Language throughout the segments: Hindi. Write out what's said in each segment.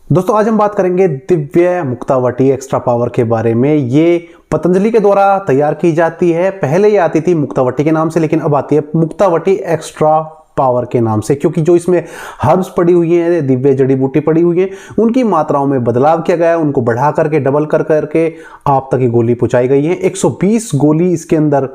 दोस्तों आज हम बात करेंगे दिव्य मुक्तावटी एक्स्ट्रा पावर के बारे में। ये पतंजलि के द्वारा तैयार की जाती है। पहले ये आती थी मुक्तावटी के नाम से, लेकिन अब आती है मुक्तावटी एक्स्ट्रा पावर के नाम से, क्योंकि जो इसमें हर्ब्स पड़ी हुई हैं, दिव्य जड़ी बूटी पड़ी हुई है, उनकी मात्राओं में बदलाव किया गया है। उनको बढ़ा करके डबल कर करके आप तक ये गोली पहुंचाई गई है। 120 गोली इसके अंदर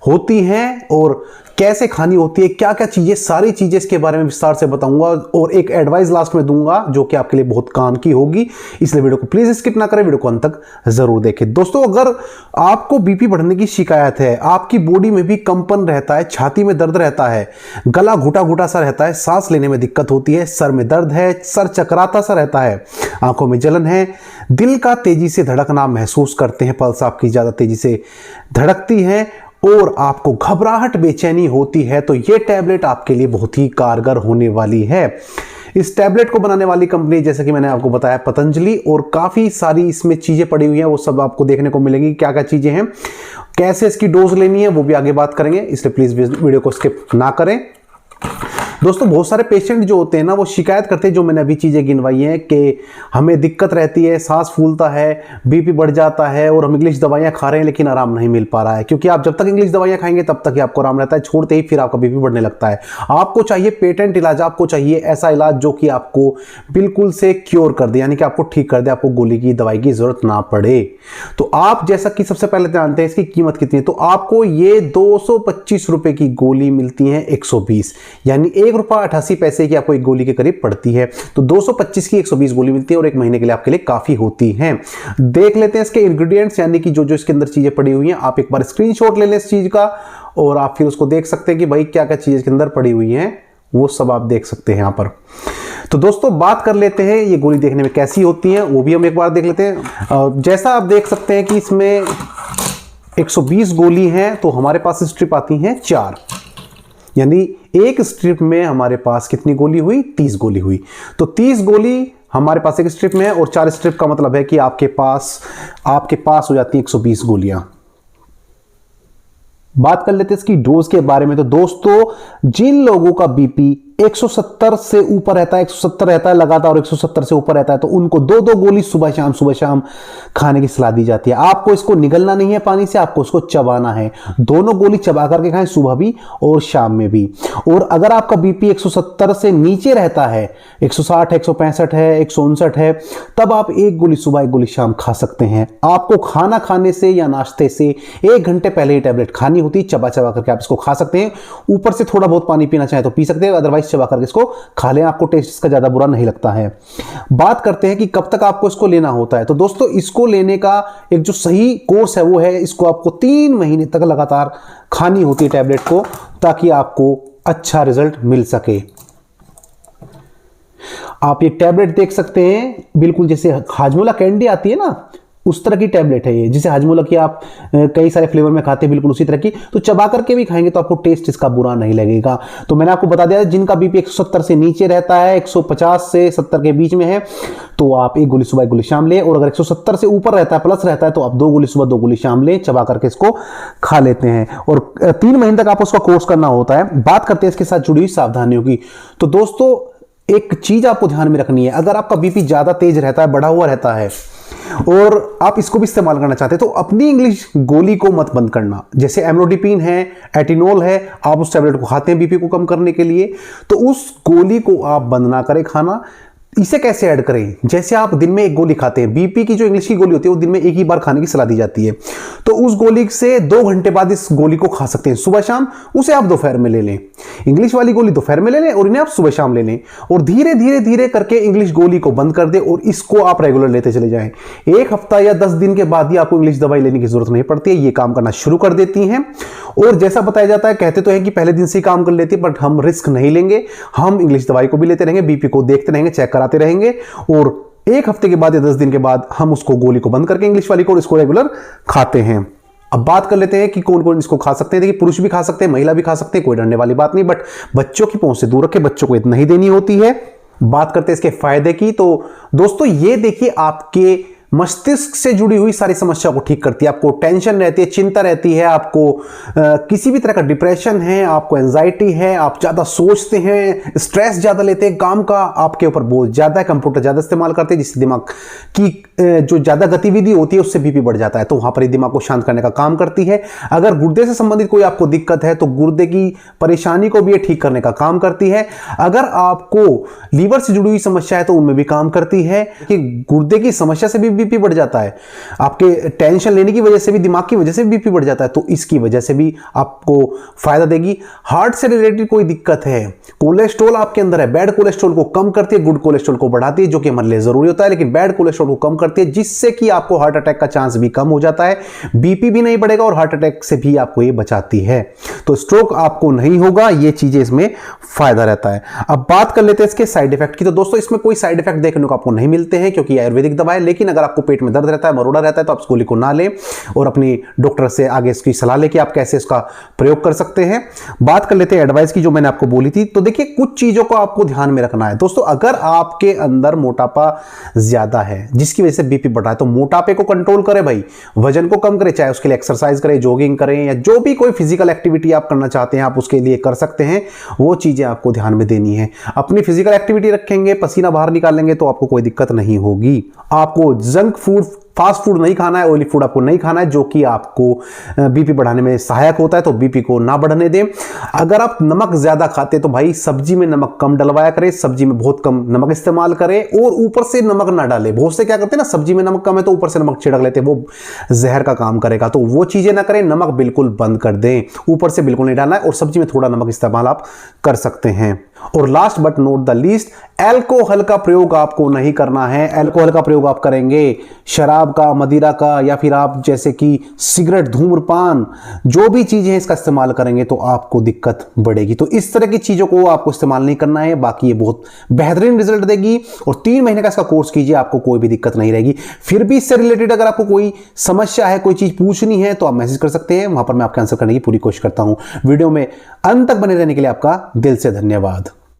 होती हैं और कैसे खानी होती है, क्या क्या चीजें, सारी चीजें इसके बारे में विस्तार से बताऊंगा और एक एडवाइस लास्ट में दूंगा जो कि आपके लिए बहुत काम की होगी। इसलिए वीडियो को प्लीज स्किप ना करें, वीडियो को अंत तक जरूर देखें। दोस्तों अगर आपको बीपी बढ़ने की शिकायत है, आपकी बॉडी में भी कंपन रहता है, छाती में दर्द रहता है, गला घुटा घुटा सा रहता है, सांस लेने में दिक्कत होती है, सर में दर्द है, सर चकराता सा रहता है, आंखों में जलन है, दिल का तेजी से धड़कना महसूस करते हैं, पल्स आपकी ज्यादा तेजी से धड़कती है और आपको घबराहट बेचैनी होती है, तो ये टैबलेट आपके लिए बहुत ही कारगर होने वाली है। इस टैबलेट को बनाने वाली कंपनी जैसे कि मैंने आपको बताया पतंजलि, और काफ़ी सारी इसमें चीज़ें पड़ी हुई हैं, वो सब आपको देखने को मिलेंगी। क्या क्या चीज़ें हैं, कैसे इसकी डोज लेनी है, वो भी आगे बात करेंगे, इसलिए प्लीज़ वीडियो को स्किप ना करें। दोस्तों बहुत सारे पेशेंट जो होते हैं ना, वो शिकायत करते हैं, जो मैंने अभी चीज़ें गिनवाई हैं, कि हमें दिक्कत रहती है, सांस फूलता है, बीपी बढ़ जाता है और हम इंग्लिश दवाइयाँ खा रहे हैं लेकिन आराम नहीं मिल पा रहा है। क्योंकि आप जब तक इंग्लिश दवाइयाँ खाएंगे तब तक ही आपको आराम रहता है, छोड़ते ही फिर आपका बीपी बढ़ने लगता है। आपको चाहिए पेटेंट इलाज, आपको चाहिए ऐसा इलाज जो कि आपको बिल्कुल से क्योर कर दे, यानी कि आपको ठीक कर दे, आपको गोली की दवाई की जरूरत ना पड़े। तो आप जैसा कि सबसे पहले जानते हैं इसकी कीमत कितनी है, तो आपको ये 225 रुपए की गोली मिलती है 120, यानी ₹1.88 की आपको एक गोली के करीब पड़ती है। तो 225 की 120 गोली मिलती है और एक महीने के लिए आपके लिए काफी होती हैं। देख लेते हैं इसके इंग्रेडिएंट्स, यानी कि जो जो इसके अंदर चीजें पड़ी हुई हैं। आप एक बार स्क्रीनशॉट ले लें इस चीज का और आप फिर उसको देख सकते हैं कि भाई क्या क्या चीजें इसके अंदर पड़ी हुई हैं, वो सब आप देख सकते हैं यहां पर। तो दोस्तों बात कर लेते हैं ये गोली देखने में कैसी होती है, वो भी हम एक बार देख लेते हैं। जैसा आप देख सकते हैं कि इसमें 120 गोली हैं, तो हमारे पास स्ट्रिप आती हैं 4, यानी एक स्ट्रिप में हमारे पास कितनी गोली हुई, 30 गोली हुई। तो 30 गोली हमारे पास एक स्ट्रिप में है और 4 स्ट्रिप का मतलब है कि आपके पास हो जाती है 120 गोलियां। बात कर लेते हैं इसकी डोज के बारे में। तो दोस्तों जिन लोगों का बीपी 170 से ऊपर रहता है, 170 रहता है लगातार, 170 से ऊपर रहता है, तो उनको 2-2 गोली सुबह शाम खाने की सलाह दी जाती है। आपको इसको निगलना नहीं है पानी से, आपको इसको चबाना है। दोनों गोली चबा करके खाएं, सुबह भी और शाम में भी। और अगर आपका बीपी 170 से नीचे रहता है, 160, 165 है, 159 है, तब आप एक गोली सुबह एक गोली शाम खा सकते हैं। आपको खाना खाने से या नाश्ते से 1 घंटे पहले ही टैबलेट खानी होती है। चबा चबा करके आप इसको खा सकते हैं। ऊपर से थोड़ा बहुत पानी पीना चाहे तो पी सकते हैं, अदरवाइज चबा करके इसको खा लें, आपको टेस्ट इसका ज्यादा बुरा नहीं लगता है। बात करते हैं कि कब तक आपको इसको लेना होता है। तो दोस्तों इसको लेने का एक जो सही कोर्स है वो है, इसको आपको 3 महीने तक लगातार खानी होती है टैबलेट को, ताकि आपको अच्छा रिजल्ट मिल सके। आप ये टैबलेट देख सकते हैं, बिल्कुल जैसे हाजमोला कैंडी आती है ना, उस तरह की टैबलेट है ये। जिसे हाजमोला की आप कई सारे फ्लेवर में खाते हैं, बिल्कुल उसी तरह की। तो चबा करके भी खाएंगे तो आपको टेस्ट इसका बुरा नहीं लगेगा। तो मैंने आपको बता दिया, जिनका बीपी 170 से नीचे रहता है, 150 से 70 के बीच में है, तो आप एक गोली सुबह एक गोली शाम लें। और अगर 170 से ऊपर रहता है, प्लस रहता है, तो आप 2 गोली सुबह 2 गोली शाम लें, चबा करके इसको खा लेते हैं। और 3 महीने तक आपको उसका कोर्स करना होता है। बात करते हैं इसके साथ जुड़ी हुई सावधानियों की। तो दोस्तों एक चीज आपको ध्यान में रखनी है, अगर आपका बीपी ज्यादा तेज रहता है, बढ़ा हुआ रहता है, और आप इसको भी इस्तेमाल करना चाहते हैं, तो अपनी इंग्लिश गोली को मत बंद करना। जैसे एमलोडिपिन है, एटिनोल है, आप उस टैबलेट को खाते हैं बीपी को कम करने के लिए, तो उस गोली को आप बंद ना करें खाना। इसे कैसे ऐड करें, जैसे आप दिन में एक गोली खाते हैं, बीपी की जो इंग्लिश की गोली होती है वो दिन में एक ही बार खाने की सलाह दी जाती है, तो उस गोली से 2 घंटे बाद इस गोली को खा सकते हैं सुबह शाम। उसे आप दोपहर में ले लें, इंग्लिश वाली गोली दोपहर में ले लें और इन्हें आप सुबह शाम ले लें, और धीरे धीरे धीरे करके इंग्लिश गोली को बंद कर दें और इसको आप रेगुलर लेते चले जाएं। 1 हफ्ता या 10 दिन के बाद ही आपको इंग्लिश दवाई लेने की जरूरत नहीं पड़ती है, ये काम करना शुरू कर देती हैं। और जैसा बताया जाता है, कहते तो है कि पहले दिन से ही काम कर लेती है, बट हम रिस्क नहीं लेंगे, हम इंग्लिश दवाई को भी लेते रहेंगे, बीपी को देखते रहेंगे, चेक कराते रहेंगे, और 1 हफ्ते के बाद या 10 दिन के बाद हम उसको गोली को बंद करके इंग्लिश वाली को इसको रेगुलर खाते हैं। अब बात कर लेते हैं कि कौन कौन इसको खा सकते हैं। देखिए पुरुष भी खा सकते हैं, महिला भी खा सकते हैं, कोई डरने वाली बात नहीं, बट बच्चों की पहुंच से दूर रखें, बच्चों को इतना ही देनी होती है। बात करते हैं इसके फायदे की। तो दोस्तों ये देखिए, आपके मस्तिष्क से जुड़ी हुई सारी समस्या को ठीक करती है। आपको टेंशन रहती है, चिंता रहती है, आपको किसी भी तरह का डिप्रेशन है, आपको एंजाइटी है, आप ज़्यादा सोचते हैं, स्ट्रेस ज़्यादा लेते हैं, काम का आपके ऊपर बोझ ज़्यादा है, कंप्यूटर ज़्यादा इस्तेमाल करते हैं जिससे दिमाग की जो ज़्यादा गतिविधि होती है उससे बीपी बढ़ जाता है, तो वहाँ पर ये दिमाग को शांत करने का काम करती है। अगर गुर्दे से संबंधित कोई आपको दिक्कत है तो गुर्दे की परेशानी को भी ये ठीक करने का काम करती है। अगर आपको लीवर से जुड़ी हुई समस्या है तो उनमें भी काम करती है कि गुर्दे की समस्या से भी बीपी बढ़ जाता है, आपके टेंशन लेने की वजह से भी, दिमाग की वजह से बीपी बढ़ जाता है, तो इसकी वजह से भी आपको फायदा देगी। हार्ट से रिलेटेड कोई दिक्कत है, कोलेस्ट्रॉल आपके अंदर है, बैड कोलेस्ट्रॉल को कम करती है, गुड कोलेस्ट्रॉल को बढ़ाती है, जो कि हमारे लिए जरूरी होता है, लेकिन बैड कोलेस्ट्रॉल को कम करती है जिससे कि आपको हार्ट अटैक का चांस भी कम हो जाता है, बीपी भी नहीं बढ़ेगा और हार्ट अटैक से भी आपको ये बचाती है, तो स्ट्रोक आपको नहीं होगा। ये चीजें इसमें फायदा रहता है। अब बात कर लेते हैं इसके साइड इफेक्ट की। तो दोस्तों इसमें कोई साइड इफेक्ट देखने को आपको नहीं मिलते हैं क्योंकि आयुर्वेदिक दवा है, लेकिन अगर आपको पेट में दर्द रहता है, मरोड़ा रहता है, तो आप इस गोली को ना लें और अपनी डॉक्टर से आगे इसकी सलाह लेके आप कैसे इसका प्रयोग कर सकते हैं। बात कर लेते हैं एडवाइस की जो मैंने आपको बोली थी। तो देखिए कुछ चीजों को आपको ध्यान में रखना है दोस्तों। अगर आपके अंदर मोटापा ज्यादा है जिसकी वजह से बीपी बढ़ रहा है तो मोटापे को कंट्रोल करें भाई, वजन को कम करें, चाहे उसके लिए एक्सरसाइज करें, जॉगिंग करें, या जो भी कोई फिजिकल एक्टिविटी आप करना चाहते हैं आप उसके लिए कर सकते हैं, वो चीजें आपको ध्यान में देनी है। अपनी फिजिकल एक्टिविटी रखेंगे, पसीना बाहर निकालेंगे तो आपको कोई दिक्कत नहीं होगी। आपको जंक फूड, फास्ट फूड नहीं खाना है, ऑयली फूड आपको नहीं खाना है जो कि आपको बीपी बढ़ाने में सहायक होता है, तो बीपी को ना बढ़ने दें। अगर आप नमक ज्यादा खाते हैं तो भाई सब्जी में नमक कम डलवाया करें, सब्जी में बहुत कम नमक इस्तेमाल करें और ऊपर से नमक ना डालें। बहुत से क्या करते हैं ना, सब्जी में नमक कम है तो ऊपर से नमक छिड़क लेते हैं, वो जहर का काम करेगा, तो वो चीजें ना करें। नमक बिल्कुल बंद कर दें, ऊपर से बिल्कुल नहीं डालना है और सब्जी में थोड़ा नमक इस्तेमाल आप कर सकते हैं। और last but not the least, alcohol का प्रयोग आपको नहीं करना है। अल्कोहल का प्रयोग आप करेंगे शराब का, मदिरा का, या फिर आप जैसे कि सिगरेट, धूम्रपान, जो भी चीजें हैं इसका इस्तेमाल करेंगे तो आपको दिक्कत बढ़ेगी। तो इस तरह की चीजों को आपको इस्तेमाल नहीं करना है। बाकी ये बहुत बेहतरीन रिजल्ट देगी और 3 महीने का इसका कोर्स कीजिए, आपको कोई भी दिक्कत नहीं रहेगी। फिर भी इससे रिलेटेड अगर आपको कोई समस्या है, कोई चीज पूछनी है तो आप मैसेज कर सकते हैं, वहां पर मैं आपका आंसर करने की पूरी कोशिश करता हूं। वीडियो में अंत तक बने रहने के लिए आपका दिल से धन्यवाद।